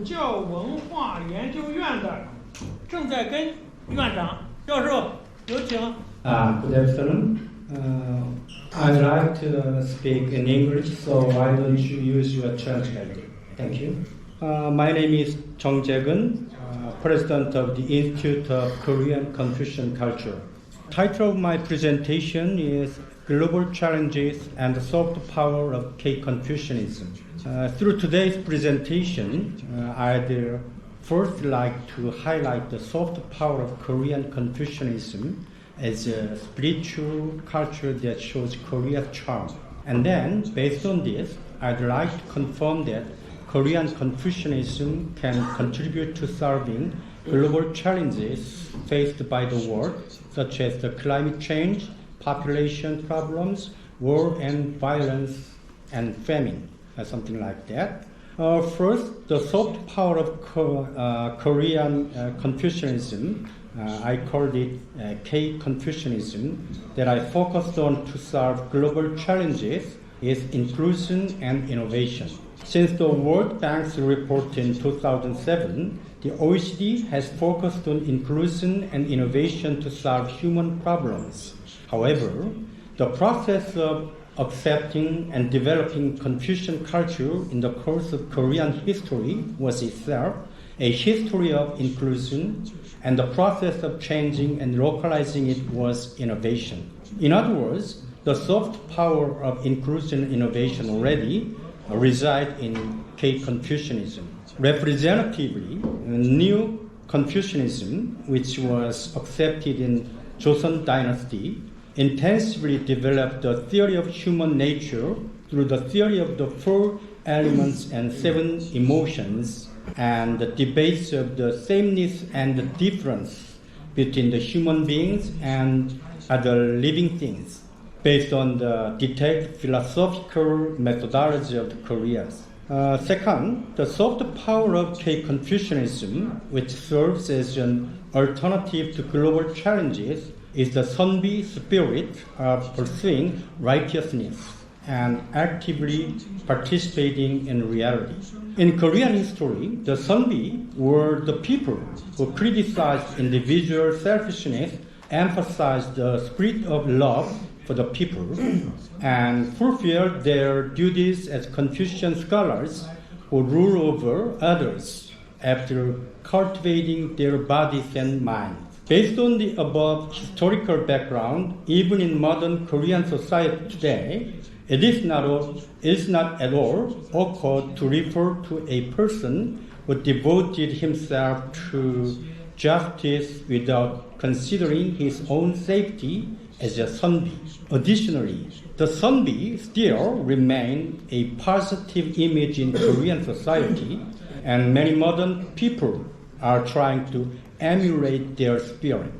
教文化研究院的正在跟院长教授有请。 Good afternoon. I'd like to speak in English, so why don't you use your translator? Thank you. My name is Chung Jae-geun, President of the Institute of Korean Confucian Culture. Title of my presentation is Global Challenges and the Soft Power of K-Confucianism. Through today's presentation, I'd first like to highlight the soft power of Korean Confucianism as a spiritual culture that shows Korea's charm. And then, based on this, I'd like to confirm that Korean Confucianism can contribute to solving global challenges faced by the world, such as the climate change, population problems, war and violence, and famine, something like that. First, the soft power of Korean Confucianism, I called it K-Confucianism, that I focused on to solve global challenges is inclusion and innovation. Since the World Bank's report in 2007, the OECD has focused on inclusion and innovation to solve human problems. However, the process of accepting and developing Confucian culture in the course of Korean history was itself a history of inclusion, and the process of changing and localizing it was innovation. In other words, the soft power of inclusion and innovation already reside in K-Confucianism. Representatively, Neo-Confucianism, which was accepted in Joseon dynasty, intensively developed the theory of human nature through the theory of the 4 elements and 7 emotions, and the debates of the sameness and the difference between the human beings and other living things, based on the detailed philosophical methodology of the Koreans. Second, the soft power of K-Confucianism, which serves as an alternative to global challenges, is the Sunbi Spirit of pursuing righteousness and actively participating in reality. In Korean history, the Sunbi were the people who criticized individual selfishness, emphasized the spirit of love for the people, and fulfilled their duties as Confucian scholars who rule over others after cultivating their bodies and minds. Based on the above historical background, even in modern Korean society today, it is not at all awkward to refer to a person who devoted himself to justice without considering his own safety as a Sunbi. Additionally, the Sunbi still remain a positive image in Korean society, and many modern people are trying to emulate their spirit.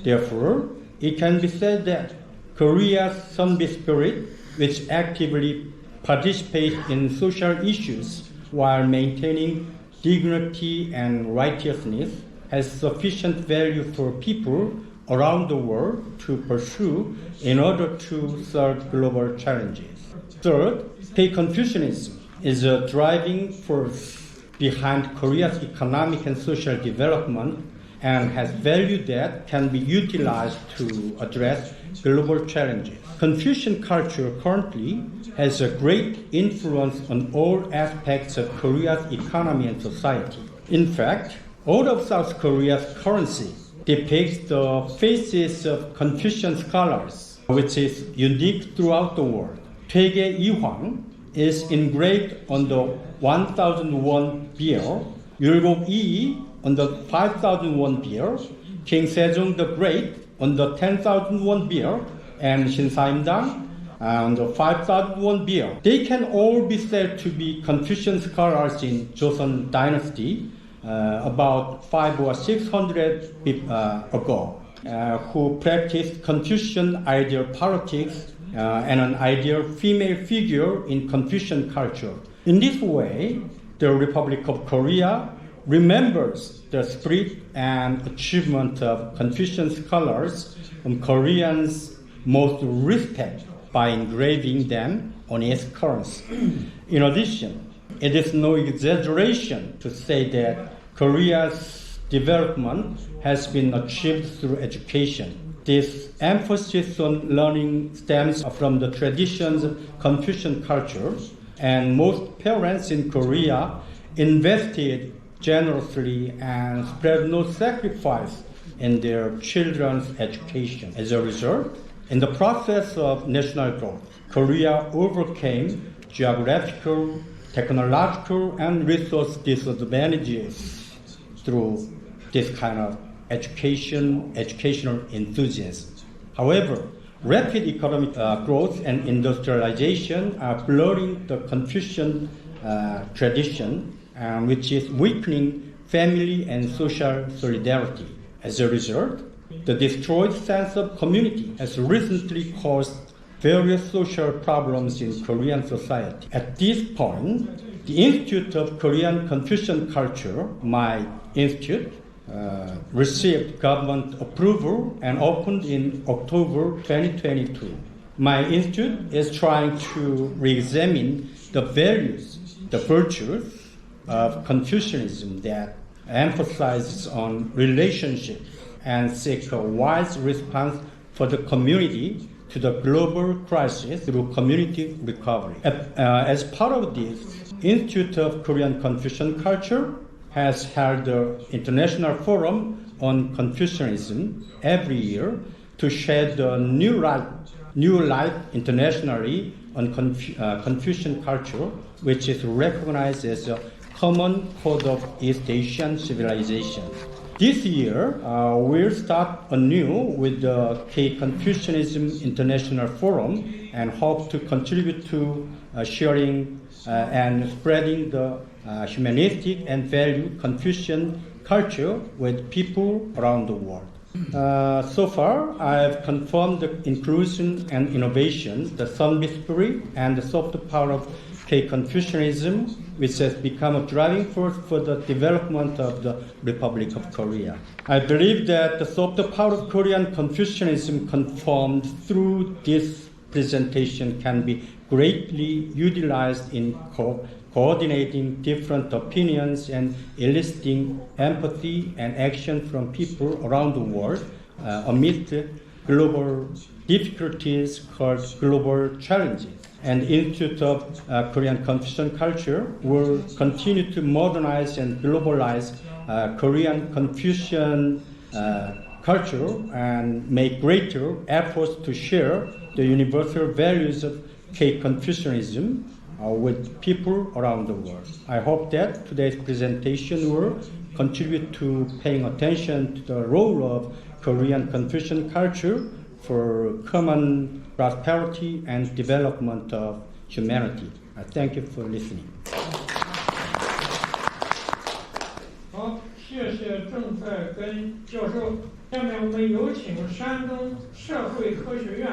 Therefore, it can be said that Korea's Sunbi Spirit, which actively participates in social issues while maintaining dignity and righteousness, has sufficient value for people around the world to pursue in order to solve global challenges. Third, K-Confucianism is a driving force behind Korea's economic and social development and has value that can be utilized to address global challenges. Confucian culture currently has a great influence on all aspects of Korea's economy and society. In fact, all of South Korea's currency depicts the faces of Confucian scholars, which is unique throughout the world. Toegye Yi Hwang is engraved on the 1,000 won bill, Yulgok Lee Yi on the 5,000 won bill, King Sejong the Great on the 10,000 won bill, and Shin Saimdang on the 5,000 won bill. They can all be said to be Confucian scholars in Joseon dynasty, about 500 or 600 ago, who practiced Confucian ideal politics and an ideal female figure in Confucian culture. In this way, the Republic of Korea remembers the spirit and achievement of Confucian scholars whom Koreans most respect by engraving them on its currency. In addition, It is no exaggeration to say that Korea's development has been achieved through education. This emphasis on learning stems from the traditions of Confucian culture, and most parents in Korea invested generously and spared no sacrifice in their children's education. As a result, in the process of national growth, Korea overcame geographical, technological, and resource disadvantages through this kind of educational enthusiasm. However, rapid economic growth and industrialization are blurring the Confucian tradition, which is weakening family and social solidarity. As a result, the destroyed sense of community has recently caused various social problems in Korean society. At this point, the Institute of Korean Confucian Culture, my institute, received government approval and opened in October 2022. My institute is trying to re-examine the values, the virtues of Confucianism that emphasizes on relationships and seek a wise response for the community to the global crisis through community recovery. As part of this, Institute of Korean Confucian Culture has held the International Forum on Confucianism every year to shed a new light internationally on Confucian culture, which is recognized as a common code of East Asian civilization. This year, we'll start anew with the K-Confucianism International Forum and hope to contribute to sharing and spreading the humanistic and value Confucian culture with people around the world. So far, I have confirmed the inclusion and innovation, the Sunbi Spirit, and the Soft Power of K-Confucianism, which has become a driving force for the development of the Republic of Korea. I believe that the Soft Power of Korean Confucianism confirmed through this presentation can be greatly utilized in coordinating different opinions and eliciting empathy and action from people around the world amidst global difficulties called global challenges. And the Institute of Korean Confucian Culture will continue to modernize and globalize Korean Confucian culture and make greater efforts to share the universal values of K-Confucianism with people around the world. I hope that today's presentation will contribute to paying attention to the role of Korean Confucian culture for common prosperity and development of humanity. Thank you for listening. 好，谢谢正在跟教授。下面我们有请山东社会科学院